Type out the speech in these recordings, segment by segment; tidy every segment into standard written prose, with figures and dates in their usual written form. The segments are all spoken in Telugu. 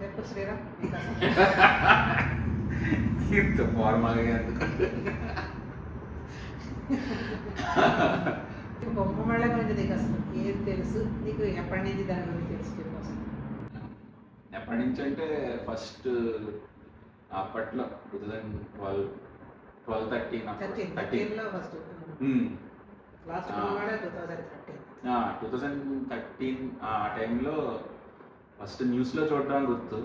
చెప్పు శ్రీరామ్ నీకు అసలు ఇంత ఫార్మల్గా బొమ్మళ్ళ గురించి నీకు అసలు ఏం తెలుసు, నీకు ఎప్పటి నుంచి దాని గురించి తెలుసు చెప్పు అసలు. ఎప్పటి నుంచి అంటే ఫస్ట్ అప్పట్లో 2012 13లో ఫస్ట్ లాస్ట్ బొమ్మవాడే 2013 ఆ టైంలో ఫస్ట్ న్యూస్లో చూడడం గుర్తు.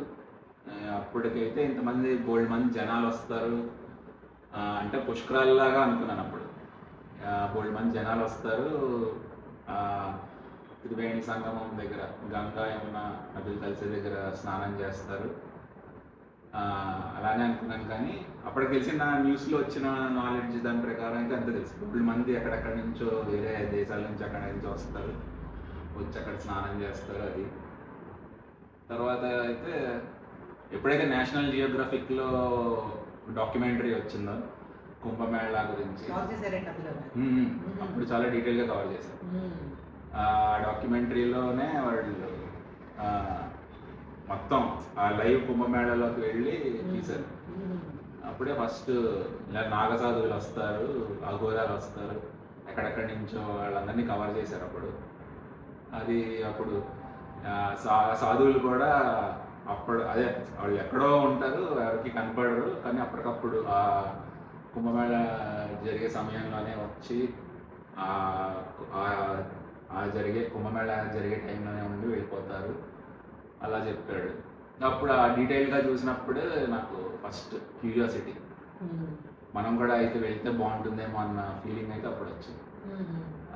అప్పటికైతే ఇంతమంది బోల్డ్ మంది జనాలు వస్తారు అంటే పుష్కరాల్లాగా అనుకున్నాను అప్పుడు. బోల్డ్ మంది జనాలు వస్తారు త్రివేణి సంగమం దగ్గర, గంగా యమున నదులు కలిసే దగ్గర స్నానం చేస్తారు అలానే అనుకున్నాను. కానీ అప్పటికి తెలిసిన న్యూస్లో వచ్చిన నాలెడ్జ్ దాని ప్రకారం అయితే అంత తెలుసు. బోల్డ్ మంది ఎక్కడెక్కడి నుంచో వేరే దేశాల నుంచి అక్కడి నుంచి వస్తారు, వచ్చి అక్కడ స్నానం చేస్తారు. అది తర్వాత అయితే ఎప్పుడైతే నేషనల్ జియోగ్రఫిక్లో డాక్యుమెంటరీ వచ్చిందో కుంభమేళా గురించి, అప్పుడు చాలా డీటెయిల్గా కవర్ చేశారు. ఆ డాక్యుమెంటరీలోనే వాళ్ళు మొత్తం ఆ లైవ్ కుంభమేళాలోకి వెళ్ళి తీశారు. అప్పుడే ఫస్ట్ ఇలా నాగసాధువులు వస్తారు, అఘోరాలు వస్తారు, ఎక్కడెక్కడి నుంచో వాళ్ళందరినీ కవర్ చేశారు అప్పుడు. అది అప్పుడు సాధువులు కూడా అప్పుడు అదే వాళ్ళు ఎక్కడో ఉంటారు, ఎవరికి కనపడరు, కానీ అప్పటికప్పుడు ఆ కుంభమేళ జరిగే సమయంలోనే వచ్చి జరిగే కుంభమేళ జరిగే టైంలోనే ఉండి వెళ్ళిపోతారు అలా చెప్పాడు. అప్పుడు ఆ డీటెయిల్గా చూసినప్పుడు నాకు ఫస్ట్ క్యూరియాసిటీ, మనం కూడా అయితే వెళ్తే బాగుంటుందేమో అన్న ఫీలింగ్ అయితే అప్పుడు వచ్చింది.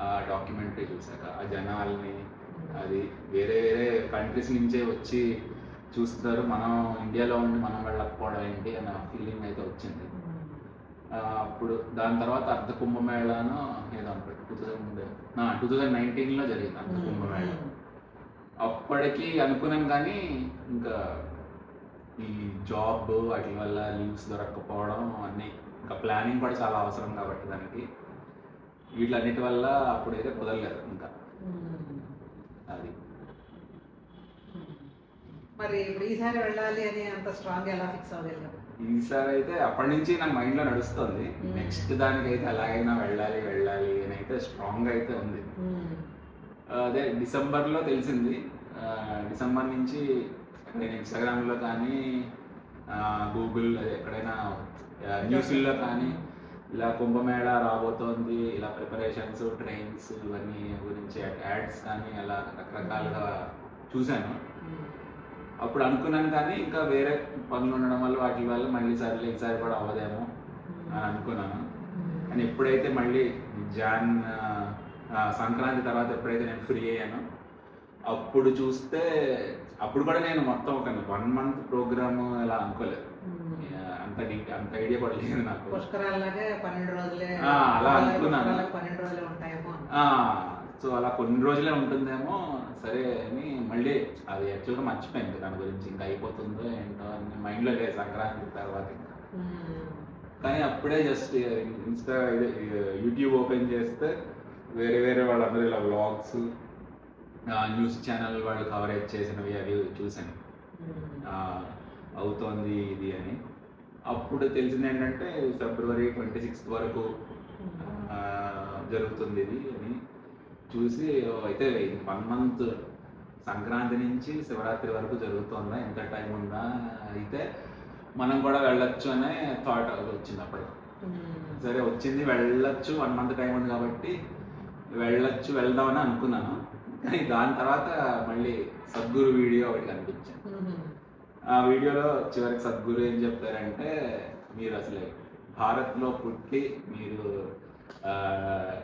ఆ డాక్యుమెంటరీ చూసాక ఆ జనాల్ని, అది వేరే వేరే కంట్రీస్ నుంచే వచ్చి చూస్తున్నారు, మనం ఇండియాలో ఉండి మనం వెళ్ళకపోవడం ఏంటి అన్న ఫీలింగ్ అయితే వచ్చింది. అప్పుడు దాని తర్వాత అర్ధ కుంభమేళాను ఏదో అనుకోండి 2019లో జరిగింది అర్ధ కుంభమేళ. అప్పటికి అనుకున్నాను కానీ ఇంకా ఈ జాబ్ వాటి వల్ల లీవ్స్ దొరకకపోవడం అన్నీ, ఇంకా ప్లానింగ్ కూడా చాలా అవసరం కాబట్టి దానికి, వీటిలన్నిటి వల్ల అప్పుడైతే కుదరలేదు ఇంకా. అది మరి ఇప్పుడు ఈసారి వెళ్ళాలి అని అంత స్ట్రాంగ్ ఎలా ఫిక్స్ అవ్వగలిగాం? ఈసారి అయితే అప్పటి నుంచి నాకు మైండ్లో నడుస్తుంది, నెక్స్ట్ దానికైతే ఎలాగైనా వెళ్ళాలి వెళ్ళాలి అని అయితే స్ట్రాంగ్ అయితే ఉంది. అదే డిసెంబర్లో తెలిసింది. డిసెంబర్ నుంచి ఎక్కడైనా ఇన్స్టాగ్రామ్లో కానీ గూగుల్ అదే ఎక్కడైనా న్యూస్లో కానీ ఇలా కుంభమేళా రాబోతోంది, ఇలా ప్రిపరేషన్స్, ట్రైన్స్ ఇవన్నీ గురించి యాడ్స్ కానీ అలా రకరకాలుగా చూశాను. అప్పుడు అనుకున్నాను కానీ ఇంకా వేరే పనులు ఉండడం వల్ల వాటి వల్ల మళ్ళీ సర్లే ఈసారి కూడా అవ్వదేమో అని అనుకున్నాను. కానీ ఎప్పుడైతే మళ్ళీ సంక్రాంతి తర్వాత ఎప్పుడైతే నేను ఫ్రీ అయ్యానో అప్పుడు చూస్తే అప్పుడు కూడా నేను మొత్తం ఒక 1 month ప్రోగ్రామ్ ఇలా అనుకోలేదు, అంత ఐడియా కూడా లేదు నాకు. అలా అనుకున్నాను. సో అలా కొన్ని రోజులే ఉంటుందేమో సరే అని మళ్ళీ అది యాక్చువల్గా మర్చిపోయింది దాని గురించి, ఇంకా అయిపోతుందో ఏంటో అని మైండ్లో లేదు సంక్రాంతి తర్వాత ఇంకా. కానీ అప్పుడే జస్ట్ యూట్యూబ్ ఓపెన్ చేస్తే వేరే వేరే వాళ్ళందరూ ఇలా వ్లాగ్స్, న్యూస్ ఛానల్ వాళ్ళు కవరేజ్ చేసినవి అవి చూశాను అవుతోంది ఇది అని. అప్పుడు తెలిసింది ఏంటంటే February 26th వరకు జరుగుతుంది ఇది అని చూసి, అయితే 1 month సంక్రాంతి నుంచి శివరాత్రి వరకు జరుగుతుందా, ఎంత టైం ఉందా, అయితే మనం కూడా వెళ్ళొచ్చు అనే థాట్ వచ్చింది అప్పుడు. సరే వచ్చింది, వెళ్ళొచ్చు, 1 month టైం ఉంది కాబట్టి వెళ్దామని అనుకున్నాను. కానీ దాని తర్వాత మళ్ళీ సద్గురు వీడియో ఒకటి కనిపించింది. ఆ వీడియోలో చివరికి సద్గురు ఏం చెప్తారంటే, మీరు అసలు భారత్లో పుట్టి మీరు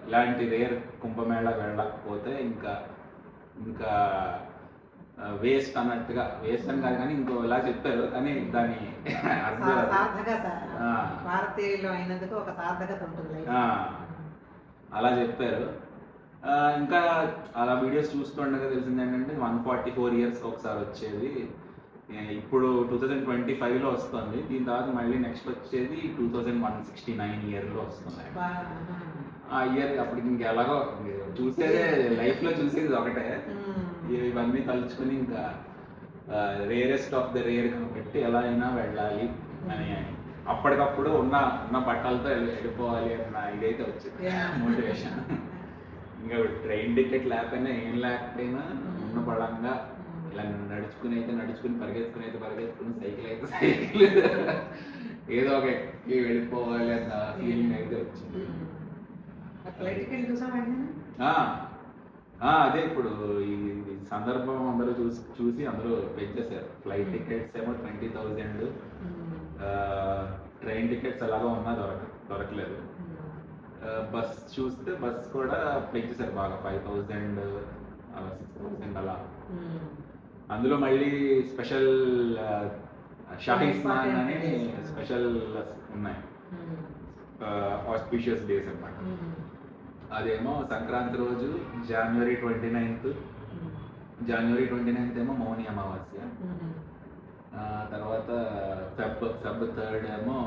ఇలాంటి రేర్ కుంభమేళా వెళ్ళకపోతే ఇంకా ఇంకా వేస్ట్ అన్నట్టుగా, వేస్ట్ అని కాదు కానీ ఇంకో ఇలా చెప్పారు. కానీ దాని అలా చెప్పారు. ఇంకా అలా వీడియోస్ చూస్తుండగా తెలిసింది ఏంటంటే 144 years ఒకసారి వచ్చేది, ఇప్పుడు 2025లో వస్తుంది. దీని తర్వాత మళ్ళీ నెక్స్ట్ వచ్చేది 2169 yearలో వస్తుంది. ఆ ఇయర్ అప్పటికి ఇంకెలాగో చూసేదే, లైఫ్లో చూసేది ఒకటే, ఇవన్నీ తలుచుకుని ఇంకా రేరెస్ట్ ఆఫ్ ద రేర్ కాబట్టి ఎలా అయినా వెళ్ళాలి అని అప్పటికప్పుడు ఉన్న బట్టలతో వెళ్ళిపోవాలి అన్న ఇదైతే వచ్చింది మోటివేషన్. ఇంకా ట్రైన్ టికెట్ లేకపోయినా ఏం లేకపోయినా ఉన్న బలంగా ఇలా నడుచుకుని పరిగెత్తుకుని సైకిల్ అయితే సైకిల్ ఏదో ఒక ఎక్కి వెళ్ళిపోవాలి అన్న ఫీలింగ్ అయితే వచ్చింది. అదే ఇప్పుడు ఈ సందర్భం అందరూ చూసి అందరూ పెంచేశారు. ఫ్లైట్ టికెట్స్ ఏమో 20,000, ట్రైన్ టికెట్స్ ఎలాగో ఉన్నా దొరకలేదు. బస్ చూస్తే బస్ కూడా పెంచేశారు బాగా, 5,000 అలా 6,000 అలా. అందులో మళ్ళీ స్పెషల్ షాహీ స్నాన్ అని స్పెషల్ ఉన్నాయి, ఆస్పిషియస్ డేస్ అన్నమాట. అదేమో సంక్రాంతి రోజు జనవరి 29th ఏమో మౌని అమావాస్య. తర్వాత ఫెబ్ 3rd ఏమో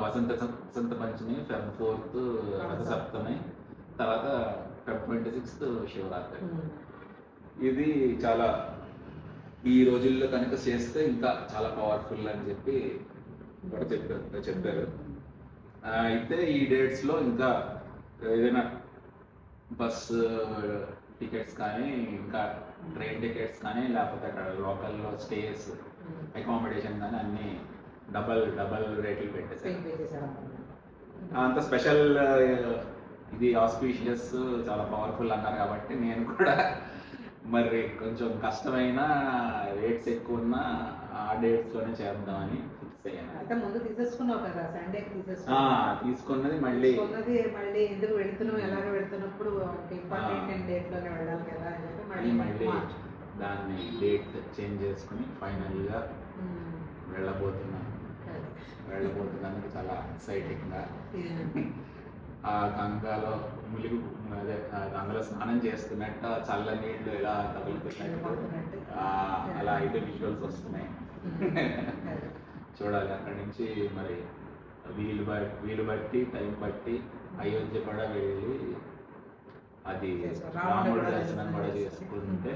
వసంత పంచమి, ఫెబ్ 4th రథ సప్తమి, తర్వాత ఫెబ్ 26th శివరాత్రి. ఇది చాలా ఈ రోజుల్లో కనుక చేస్తే ఇంకా చాలా పవర్ఫుల్ అని చెప్పి కూడా చెప్పారు. అయితే ఈ డేట్స్లో ఇంకా ఏదైనా బస్ టికెట్స్ కానీ, ఇంకా ట్రైన్ టికెట్స్ కానీ, లేకపోతే అక్కడ లోకల్లో స్టేస్, అకామిడేషన్ కానీ అన్నీ డబల్ రేట్లు పెట్టేశారు. అంత స్పెషల్ ఇది ఆస్పీషియస్ చాలా పవర్ఫుల్ అన్నారు కాబట్టి నేను కూడా మరి కొంచెం కష్టమైన రేట్స్ ఎక్కువ ఉన్న ఆ డేట్స్లోనే చేద్దామని ఫిక్స్ అయ్యాను. అయితే ముందు తీసేసుకున్నావు కదా, సండేకి తీసుకున్నది మళ్ళీ ఎందుకు వెళ్తున్నావు, ఎలాగ వెళ్తున్నప్పుడు ఇంపార్టెంట్ డేట్లోనే వెళ్ళాలి కదా అని చెప్పి మళ్ళీ దాన్ని డేట్ చేంజ్ చేసుకుని ఫైనల్గా వెళ్ళబోతున్నానికి చాలా ఎక్సైటింగ్గా ఆ గంగలో గంగలో స్నానం చేస్తున్నట్టు చల్ల నీళ్లు ఎలా తగులుతున్నట్టు అలా అయితే విజువల్స్ వస్తున్నాయి. చూడాలి. అక్కడి నుంచి మరి వీలు బట్టి టైం బట్టి అయోధ్య కూడా వెళ్ళి అది రాముడి దర్శనం కూడా చేసుకుంటే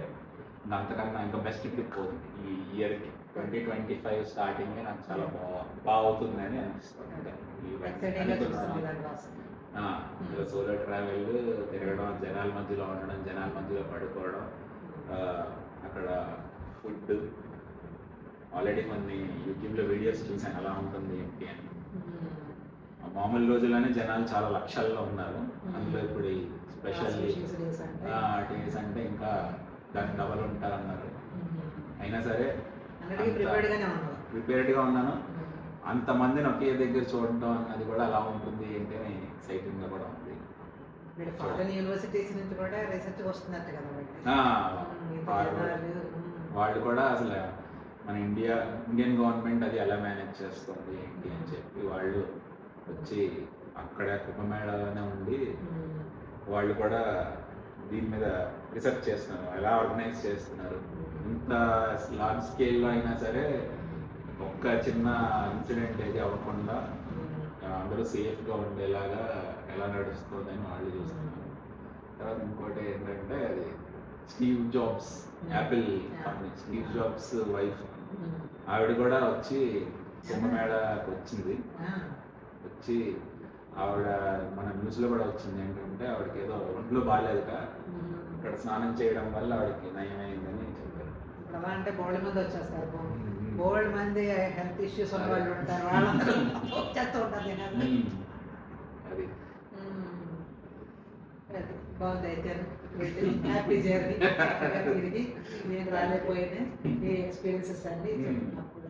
అంతకన్నా ఇంకా బెస్ట్ ట్రిప్ అవుతుంది ఈ ఇయర్కి. 2025 స్టార్టింగ్ నాకు చాలా బాగుంటుంది అని అనిపిస్తుంది. సోలో ట్రావెల్, తిరగడం, జనాల మధ్యలో ఉండడం, జనాల మధ్యలో పడుకోవడం, అక్కడ ఫుడ్ ఆల్రెడీ కొన్ని యూట్యూబ్లో వీడియోస్ చూసాను ఎలా ఉంటుంది ఏంటి అని. మామూలు రోజుల్లోనే జనాలు చాలా లక్షల్లో ఉన్నారు, అందులో ఇప్పుడు ఈ స్పెషల్ డేస్ అంటే ఇంకా దానికి డబల్ ఉంటారన్నారు. అయినా సరే ప్రిపేర్డ్గా ఉన్నాను. అంతమందిని ఒకే దగ్గర చూడటం అన్నది కూడా అలా ఉంటుంది ఏంటి అని ఎక్సైటింగ్గా కూడా ఉంది. యూనివర్సిటీస్ నుంచి కూడా రీసెర్చ్ వస్తున్నట్టు కదా వాళ్ళు కూడా అసలు మన ఇండియన్ గవర్నమెంట్ అది ఎలా మేనేజ్ చేస్తుంది ఏంటి అని చెప్పి వాళ్ళు వచ్చి అక్కడ కుంభమేళాలోనే ఉండి వాళ్ళు కూడా దీని మీద రీసెర్చ్ చేస్తున్నారు, ఎలా ఆర్గనైజ్ చేస్తున్నారు. ఇంత లార్జ్ స్కేల్లో అయినా సరే ఒక్క చిన్న ఇన్సిడెంట్ అయితే అవ్వకుండా అందరూ సేఫ్గా ఉండేలాగా ఎలా నడుస్తుందని వాళ్ళు చూస్తున్నారు. తర్వాత ఇంకోటి ఏంటంటే అది Steve jobs, Apple company Steve jobs wife, ఆవిడ కూడా వచ్చి కుంభమేళాకి వచ్చి ఆవిడ మన న్యూస్లో కూడా వచ్చింది ఏంటంటే ఆవిడకి ఏదో ఒంట్లో బాగాలేదుట, ఇక్కడ స్నానం చేయడం వల్ల ఆవిడకి నయమైందని చెప్పారు. అలా అంటే బోల్డ్ మంది వచ్చేస్తారు, బోల్డ్ మంది హెల్త్ ఇష్యూస్ ఉన్న వాళ్ళు ఉంటారు, వాళ్ళందరూ వచ్చేస్తూ ఉంటారు. అది బాగుంది. అయితే హ్యాపీ జర్నీ. తిరిగి నేను రాలేకపోయినా ఈ ఎక్స్పీరియన్సెస్ అన్ని అప్పుడు